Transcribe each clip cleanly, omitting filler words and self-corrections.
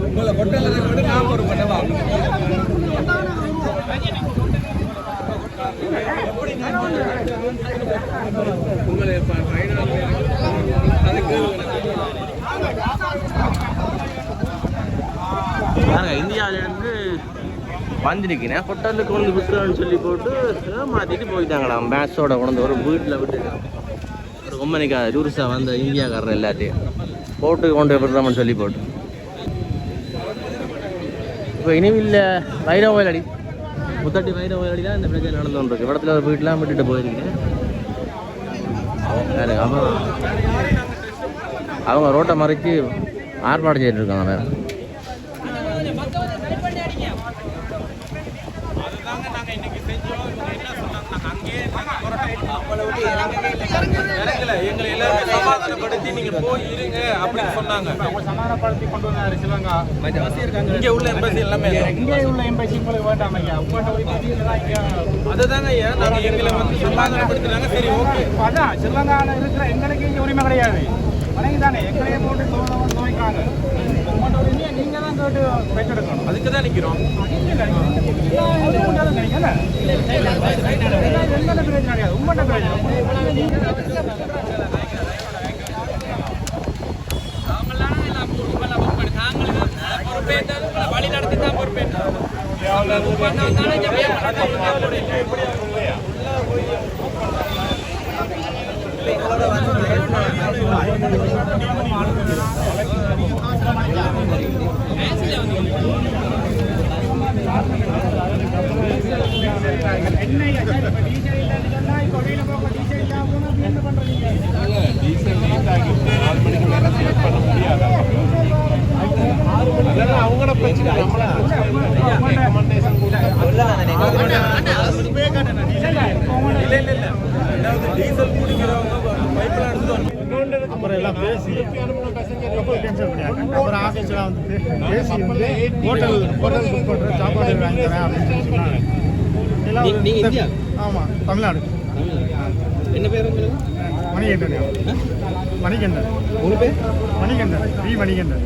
உங்களை ஹோட்டலில் கூட நான் ஒரு பண்ணவா உங்களை இந்தியாவிலேருந்து வந்துருக்கேன் ஹோட்டலுக்கு கொண்டு விட்டுறோன்னு சொல்லி போட்டு மாற்றிட்டு போயிட்டாங்களாம் மேட்சோட கொண்டு ஒரு வீட்டில் விட்டுட்டாங்க ஒரு கொம்பனிக்கா டூரிஸ்டாக வந்த இந்தியாக்காரர் எல்லாத்தையும் போட்டு கொண்டு விடுறோம்னு சொல்லி போட்டு இப்போ இனிவில் வைரவயல் அடி முத்தட்டி வைரவயல் அடி தான் இந்த பிரச்சனை நடந்து கொண்டிருக்கு இடத்துல ஒரு வீட்டெலாம் விட்டுட்டு போயிருக்கேன் அவங்க ரோட்டை மறைச்சி ஆர்ப்பாட்டம் செய்துட்டு இருக்காங்க வேறு எங்களை எல்லாருமே சமாதானப்படுத்தி நீங்க போய் இருங்க அப்படின்னு சொன்னாங்க. சமாதானப்படுத்தி கொண்டு வந்தாரு சிவகங்கா. இங்க உள்ள எம்பசி எல்லாமே இங்க உள்ள எம்பசி உங்களுக்கு வேண்டாம் ஐயா. அதுதாங்க ஐயா நாங்க எங்களை வந்து சமாதானப்படுத்தினாங்க. சரி ஓகே. அதான் சிவகங்கால இருக்கிற எங்களுக்கு இங்க உரிமை கிடையாது. வணங்கி தானே எங்களையே போட்டு துவைக்காங்க. நீங்க தான் கேட்டு பெற்றெடுக்கணும். அதுக்கு தான் நிக்கிறோம். உங்கள்கிட்ட வழி நடத்தி தான் பொறுப்பேற்று அவங்களோட பிரச்சனை டீசல் குடிக்கிறவங்க பைப்லாம் எடுத்துட்டு அப்புறம் எல்லாம் பேசி கேன்சல் பண்ணியாங்க. அப்புறம் ஆஃபீஸ்லாம் வந்து பேசி வந்து ஹோட்டல் புக் பண்ணுறேன் சாப்பாடு வாங்கி தரேன் அப்படின்னு சொன்னாங்க. எல்லாம் ஆமாம் தமிழ்நாடு. என்ன பேர் மணிகண்டன். மணிகண்டன் ஒரு பேர் மணிகண்டன் வி மணிகண்டன்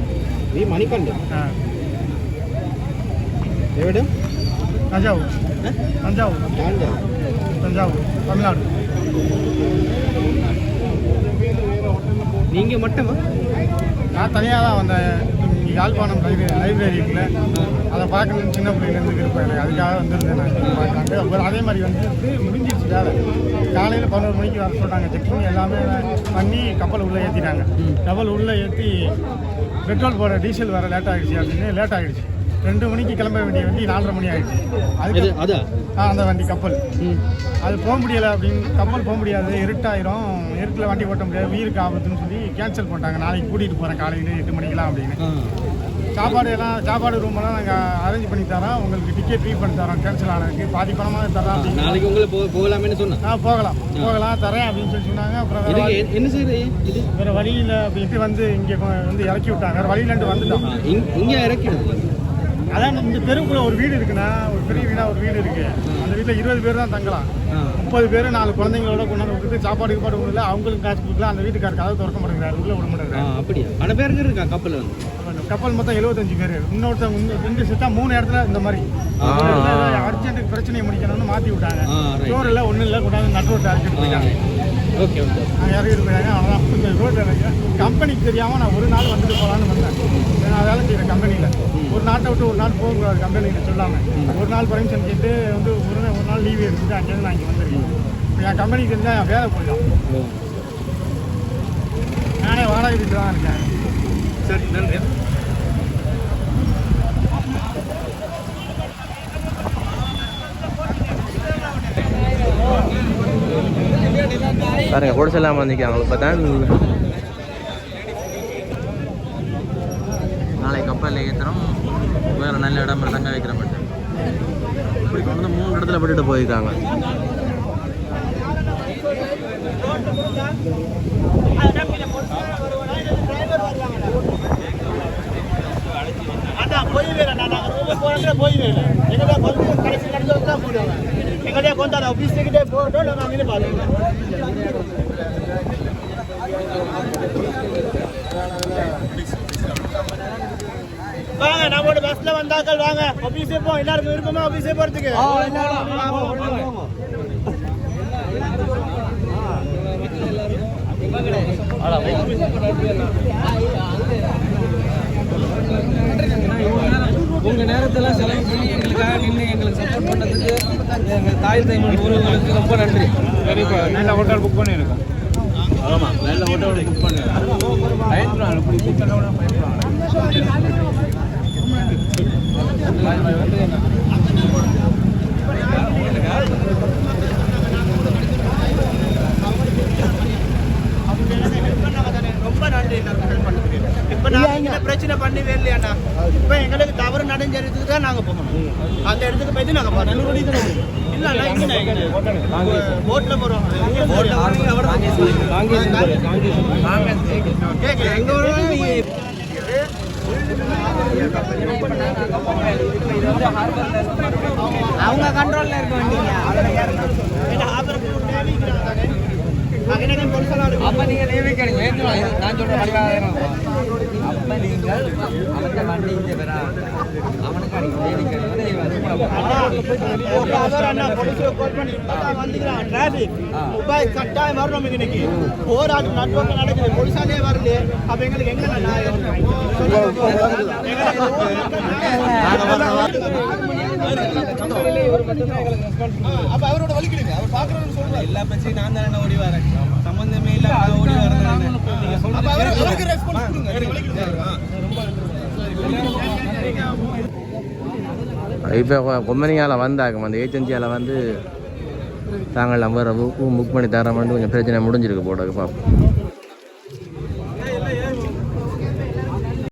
வி மணிகண்டன். எവിടെ? தஞ்சாவூர். தஞ்சாவூர் தஞ்சாவூர் தமிழ்நாடு. நீங்கள் மட்டுமா? நான் தனியாக தான் வந்தேன். யாழ்ப்பாணம் லைப்ரரி இருக்குல்ல அதை பார்க்கணும்னு சின்ன பிள்ளைலேருந்து இருப்பேன். எனக்கு அதுக்காக வந்துருந்தேன் நான் பார்க்கலான்ட்டு. அப்புறம் அதே மாதிரி வந்து முடிஞ்சிடுச்சு வேலை. காலையில் 11 மணிக்கு வர சொல்கிறாங்க. செக்கிங் எல்லாமே பண்ணி கப்பல் உள்ளே ஏற்றிட்டாங்க. கப்பல் உள்ளே ஏற்றி பெட்ரோல் போட டீசல் வர லேட் ஆகிடுச்சு அப்படின்னு லேட் ஆகிடுச்சு. 2 மணிக்கு கிளம்ப வேண்டிய வண்டி 4:30 மணி ஆகிடுச்சு. அதுக்கு அந்த வண்டி கப்பல் அது போக முடியலை அப்படின்னு கப்பல் போக முடியாது, இருட்டாயிரும், இருட்டில் வண்டி ஓட்ட முடியாது, உயிருக்கு ஆபத்துன்னு சொல்லி கேன்சல் பண்ணிட்டாங்க. நாளைக்கு கூட்டிகிட்டு போகிறேன் காலையில் 8 மணிக்கெலாம் அப்படின்னு. சாப்பாடு ரூமெல்லாம் நாங்கள் அரேஞ்ச் பண்ணி தரோம், உங்களுக்கு டிக்கெட் ஃப்ரீ பண்ணி தரோம். கேன்சல் ஆனதுக்கு பாதி பணமாக தரோம் அப்படின்னு. நாளைக்கு உங்களுக்கு போகலாமே சொன்னாங்க. போகலாம் தரேன் அப்படின்னு சொல்லி சொன்னாங்க. அப்புறம் என்ன செய்யுது வேறு வழியில் அப்படின்ட்டு வந்து இங்கே வந்து இறக்கி விட்டாங்க. வேறு வழியிலேருந்து வந்துட்டோம். இங்கே இறக்கிடுது. அதான் இந்த தெருவுக்குள்ள ஒரு வீடு இருக்குன்னா, ஒரு பெரிய வீடாக ஒரு வீடு இருக்குது. அந்த வீட்டில் 20 பேர் தான் தங்கலாம். 30 பேர் 4 குழந்தைங்களோட கொண்டாந்து விட்டுட்டு சாப்பாடு ஒன்றும் இல்லை, அவங்களுக்கு காசு கொடுக்கலாம். அந்த வீட்டுக்காரர் கதவை திறக்க மாட்டேங்கிறாரு, உள்ளே விட மாட்டேங்கிறாரு. அப்படியா? பல பேருக்கு இருக்கா கப்பல்? கப்பல் மொத்தம் 75 பேர். இன்னொருத்தவங்க 2 செட்டா 3 இடத்துல இந்த மாதிரி அர்ஜென்ட் பிரச்சனையை முடிக்கணும்னு மாற்றி விட்டாங்க. ஸ்டோர் இல்லை ஒன்றும் இல்லை, கொண்டாந்து நட்டு ரோட்டை அழைச்சிட்டு போயிட்டாங்க. ஓகே ஓகே இறக்கிட்டு போயிட்டாங்க. அவ்வளோதான். இந்த ரோட்டில் கம்பெனிக்கு தெரியாமல் நான் ஒரு நாள் வந்துட்டு போகலான்னு வந்தேன். நான் வேலை செய்கிறேன் கம்பெனியில். ஒரு நாட்டை விட்டு ஒரு நாள் போகக்கூடாது கம்பெனியில் சொல்லாமல். ஒரு நாள் பர்மிஷன் கேட்டு வந்து ஒரு நாள் லீவ் எடுத்துட்டு அங்கேருந்து நான் இங்கே வந்துருக்கேன். இப்போ என் கம்பெனிக்கு தெரிஞ்சால் என் வேலை போயிடும். நானே வாடகை வீட்டில் தான் இருக்கேன். சரி நன்றி. பாருங்க குடிசெல்லாம் வந்துக்காங்க. இப்போ தான் நாளைக்கு கப்பலில் ஏற்றுறோம், வேறு நல்ல இடம் தங்க வைக்கிற மாட்டேன். இப்படி கொண்டு 3 இடத்துல விட்டுட்டு போயிருக்காங்க. எங்கள்கிட்ட கொண்டாட ஆஃபீஸுக்கிட்டே போட்டோம். நாங்கள் அங்கே பார்த்துருக்கோம். வாங்க நம்மளோட பஸ்ல வந்தாக்கள் வாங்க ஆபீஸே போ எல்லாருக்கும் விருப்பமா ஆபீஸே போறதுக்கு உங்கள் நேரத்தெல்லாம் செலவு பண்ணி எங்களுக்காக நின்று எங்களுக்கு சப்போர்ட் பண்ணதுக்கு எங்கள் தாய் தைமன் உறவுகளுக்கு ரொம்ப நன்றி. நல்ல ஹோட்டல் புக் பண்ணியிருக்கோம். ஆமாம், நல்ல ஹோட்டல் புக் பண்ணுறேன். பயன்படுறாங்க, இப்படி கூப்பிட்டு ரொம்ப நன்றி எல்லாருக்கும் பண்ணுறதுக்கு. இப்போ நாங்கள் பிரச்சனை பண்ணி வரலையாண்ணா, இப்போ எங்களுக்கு தவறு நடஞ்சதுக்கு தான் நாங்கள் போகணும். அந்த இடத்துக்கு போயிட்டு நாங்கள் போகிறோம். இல்லைண்ணா இங்கே போட்டில் போகிறோம். கேட்கல எங்கே வருவாங்க. அவங்க கண்ட்ரோலில் இருக்க வேண்டிய அப்போ நீங்கள் நியமிக்கணும். நான் சொல்கிற பரிவாரம் அப்போ நீங்கள் அவன் வண்டி இங்கே வரா அவனுக்கு அடிக்க கட்டாயம் வரணும். இன்னைக்கு போராட்டம் நட்பு நடக்குது, போலீஸாலே வரல. அப்ப எங்களுக்கு எங்க அப்ப அவரோட வலிக்கிறீங்க. அவர் பாக்குறோம்னு சொல்லுவாங்க. எல்லா பிரச்சனையும் நான் தானே ஓடி வரேன், சம்பந்தமே இல்ல ஓடி வரேன். இப்போ கொம்பனியால் வந்தாங்க, அந்த ஏஜென்சியால் வந்து தாங்கள் நம்பர் புக் பண்ணி தரமான்னு கொஞ்சம் பிரச்சனை முடிஞ்சிருக்கு போட பார்ப்போம்.